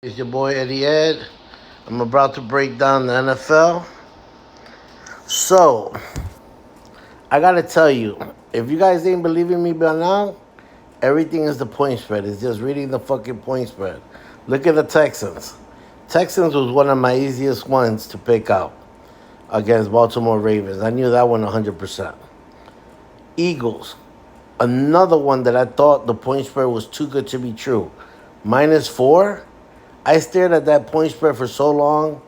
It's your boy Eddie Ed. I'm about to break down the NFL. So, I gotta tell you, if you guys ain't believing me by now, everything is the point spread. It's just reading the fucking point spread. Look at the Texans. Texans was one of my easiest ones to pick out against Baltimore Ravens. I knew that one 100%. Eagles, another one that I thought the point spread was too good to be true. -4. I stared at that point spread for so long.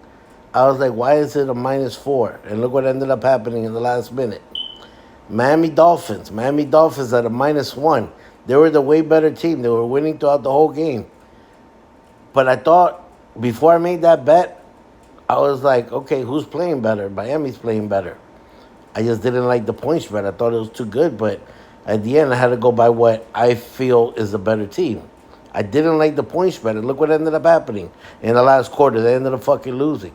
I was like, why is it a -4? And look what ended up happening in the last minute. Miami Dolphins. Miami Dolphins at a -1. They were the way better team. They were winning throughout the whole game. But I thought before I made that bet, I was like, okay, who's playing better? Miami's playing better. I just didn't like the point spread. I thought it was too good, but at the end, I had to go by what I feel is a better team. I didn't like the point spread, and look what ended up happening in the last quarter. They ended up fucking losing.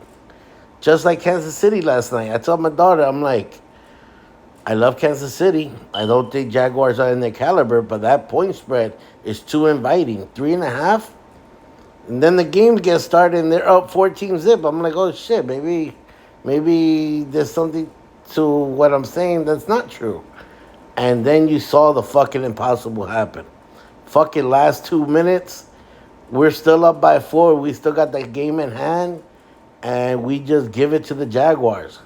Just like Kansas City last night. I told my daughter, I'm like, I love Kansas City. I don't think Jaguars are in their caliber, but that point spread is too inviting. 3.5. And then the game gets started and they're up 14 zip. I'm like, oh shit, maybe there's something to what I'm saying that's not true. And then you saw the fucking impossible happen. Fucking last 2 minutes, we're still up by 4. We still got that game in hand, and we just give it to the Jaguars.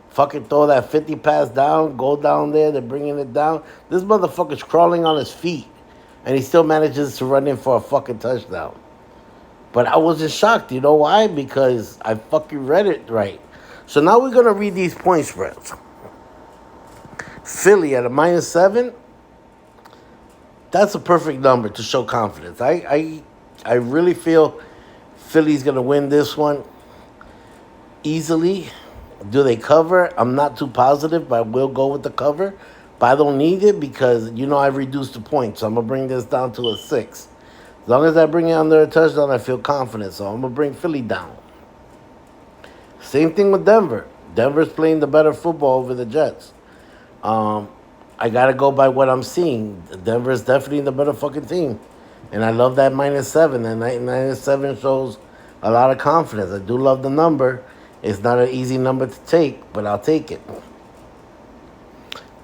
Fucking throw that 50 pass down, go down there, they're bringing it down. This motherfucker's crawling on his feet, and he still manages to run in for a fucking touchdown. But I wasn't shocked. You know why? Because I fucking read it right. So now we're going to read these point spreads. Philly at a -7. That's a perfect number to show confidence. I really feel Philly's going to win this one easily. Do they cover? I'm not too positive, but I will go with the cover. But I don't need it because, I've reduced the points. So I'm going to bring this down to a 6. As long as I bring it under a touchdown, I feel confident. So I'm going to bring Philly down. Same thing with Denver. Denver's playing the better football over the Jets. I got to go by what I'm seeing. Denver is definitely the better fucking team. And I love that -7. And that -7 shows a lot of confidence. I do love the number. It's not an easy number to take, but I'll take it.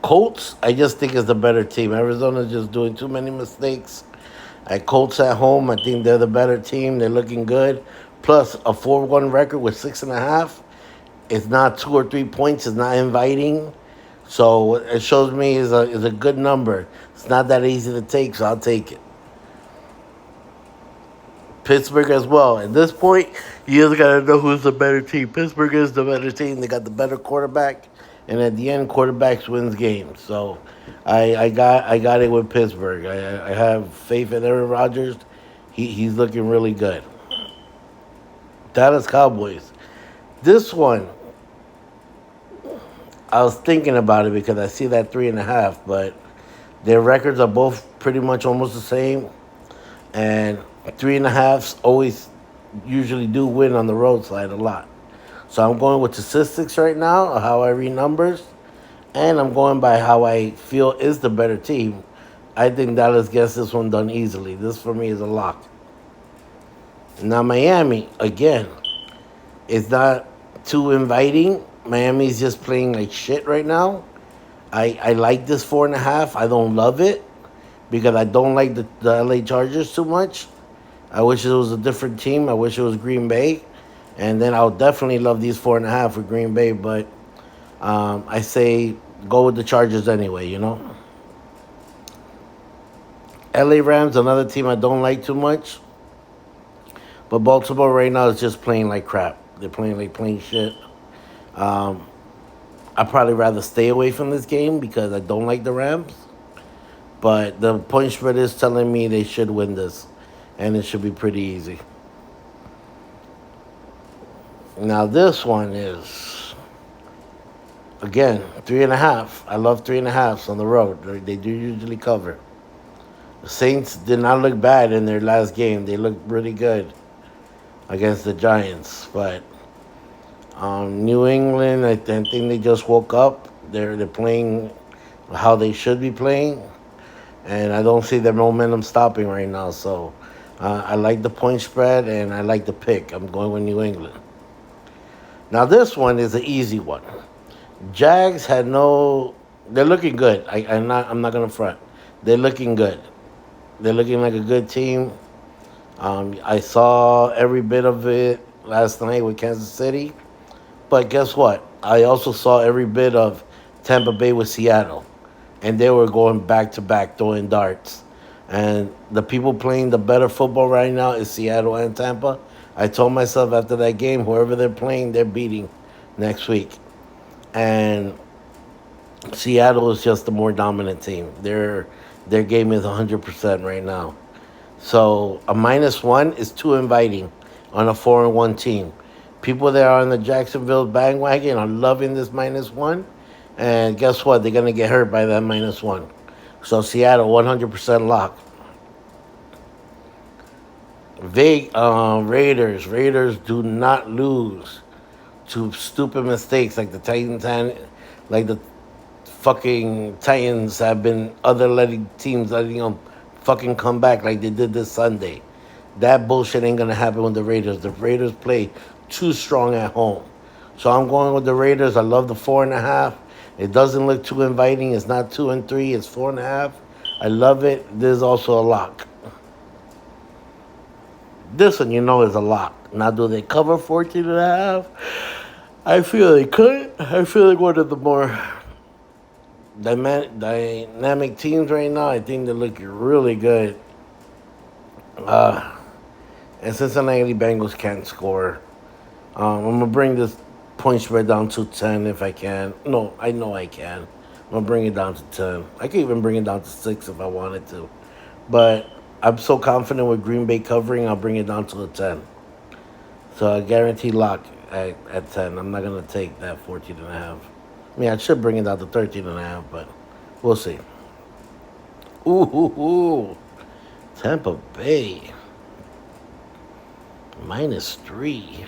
Colts, I just think is the better team. Arizona's just doing too many mistakes. At Colts at home, I think they're the better team. They're looking good. Plus, a 4-1 record with 6.5. It's not 2 or 3 points. It's not inviting. So it shows me is a good number. It's not that easy to take, so I'll take it. Pittsburgh as well. At this point, you just gotta know who's the better team. Pittsburgh is the better team. They got the better quarterback, and at the end, quarterbacks wins games. So I got it with Pittsburgh. I have faith in Aaron Rodgers. He's looking really good. Dallas Cowboys. This one, I was thinking about it because I see that 3.5, but their records are both pretty much almost the same, and 3.5s always usually do win on the roadside a lot. So I'm going with statistics right now, how I read numbers, and I'm going by how I feel is the better team. I think Dallas gets this one done easily. This for me is a lock. Now Miami, again, it's not too inviting. Miami's just playing like shit right now. I like this 4.5. I don't love it because I don't like the LA Chargers too much. I wish it was a different team. I wish it was Green Bay. And then I'll definitely love these 4.5 for Green Bay. But I say go with the Chargers anyway. LA Rams, another team I don't like too much. But Baltimore right now is just playing like crap. They're playing like plain shit. I'd probably rather stay away from this game because I don't like the Rams. But the point spread is telling me they should win this. And it should be pretty easy. Now this one is, again, 3.5. I love 3.5s on the road. They do usually cover. The Saints did not look bad in their last game. They looked really good against the Giants. But New England, I think they just woke up. They're playing how they should be playing. And I don't see their momentum stopping right now. So I like the point spread, and I like the pick. I'm going with New England. Now this one is an easy one. Jags had no. They're looking good. I'm not. I'm not gonna front. They're looking good. They're looking like a good team. I saw every bit of it last night with Kansas City. But guess what? I also saw every bit of Tampa Bay with Seattle, and they were going back to back throwing darts. And the people playing the better football right now is Seattle and Tampa. I told myself after that game, whoever they're playing, they're beating next week. And Seattle is just the more dominant team. Their game is 100% right now. So a -1 is too inviting on a 4-1 team. People that are on the Jacksonville bandwagon are loving this -1, and guess what? They're gonna get hurt by that -1. So Seattle 100% lock. Raiders do not lose to stupid mistakes like the Titans and like the fucking Titans have been other letting teams letting them fucking come back like they did this Sunday. That bullshit ain't gonna happen with the Raiders. The Raiders play too strong at home. So I'm going with the Raiders. I love the 4.5. It doesn't look too inviting. It's not 2-3. It's 4.5. I love it. There's also a lock. This one, is a lock. Now, do they cover 14.5? I feel they could. I feel like one of the more dynamic teams right now. I think they're looking really good. And Cincinnati Bengals can't score. I'm going to bring this point spread down to 10 if I can. No, I know I can. I'm going to bring it down to 10. I can even bring it down to 6 if I wanted to. But I'm so confident with Green Bay covering, I'll bring it down to a 10. So I guarantee lock at 10. I'm not going to take that 14.5. I mean, I should bring it down to 13.5, but we'll see. Ooh. Tampa Bay. -3.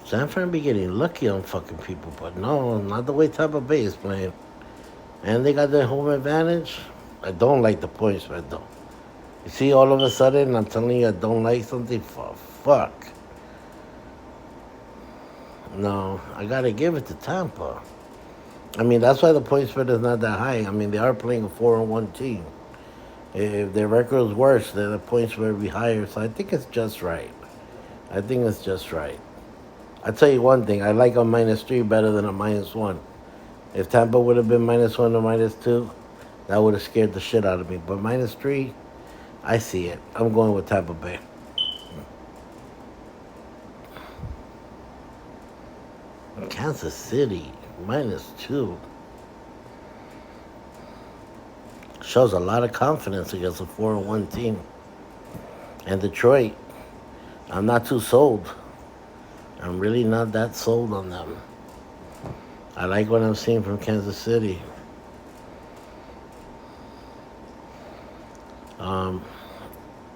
San Fran be getting lucky on fucking people, but no, not the way Tampa Bay is playing. And they got their home advantage. I don't like the point spread, though. You see, all of a sudden, I'm telling you I don't like something for fuck. No, I gotta give it to Tampa. I mean, that's why the point spread is not that high. I mean, they are playing a 4-1 team. If their record is worse, then the points will be higher. So I think it's just right. I tell you one thing, I like a -3 better than a -1. If Tampa would have been -1 or -2, that would have scared the shit out of me. But -3, I see it. I'm going with Tampa Bay. Kansas City, -2. Shows a lot of confidence against a 4-1 team. And Detroit, I'm not too sold. I'm really not that sold on them. I like what I'm seeing from Kansas City.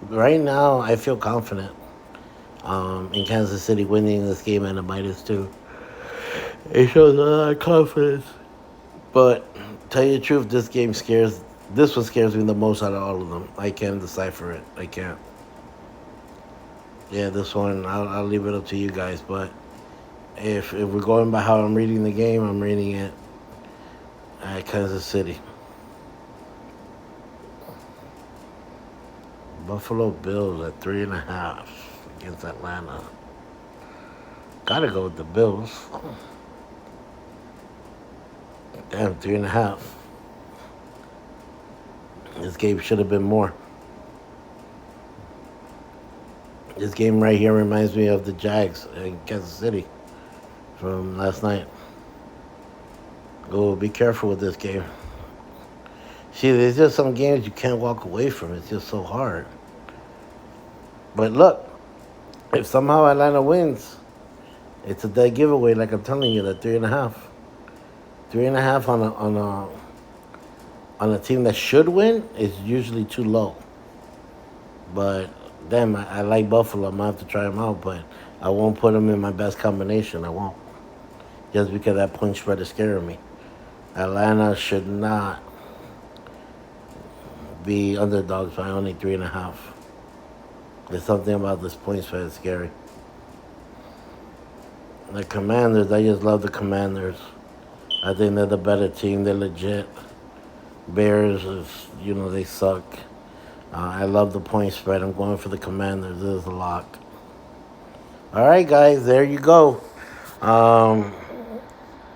Right now, I feel confident in Kansas City winning this game at a -2. It shows a lot of confidence. But tell you the truth, this one scares me the most out of all of them. I can't decipher it. I can't. Yeah, this one, I'll leave it up to you guys. But if we're going by how I'm reading the game, I'm reading it at Kansas City. Buffalo Bills at 3.5 against Atlanta. Gotta go with the Bills. Damn, 3.5. This game should have been more. This game right here reminds me of the Jags in Kansas City from last night. Oh, be careful with this game. See, there's just some games you can't walk away from. It's just so hard. But look, if somehow Atlanta wins, it's a dead giveaway. Like I'm telling you, that 3.5, 3.5 on a team that should win is usually too low. But damn, I like Buffalo. I'm gonna have to try them out, but I won't put them in my best combination. I won't, just because that point spread is scaring me. Atlanta should not be underdogs by only 3.5. There's something about this point spread that's scary. The Commanders, I just love the Commanders. I think they're the better team. They're legit. Bears, they suck. I love the point spread. I'm going for the Commanders. This is a lock. All right, guys, there you go.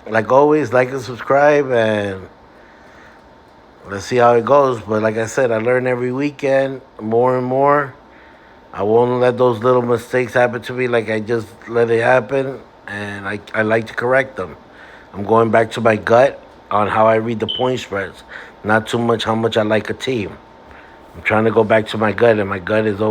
Like always, like and subscribe, and let's see how it goes. But like I said, I learn every weekend more and more. I won't let those little mistakes happen to me like I just let it happen, and I like to correct them. I'm going back to my gut on how I read the point spreads, not too much how much I like a team. I'm trying to go back to my gut, and my gut is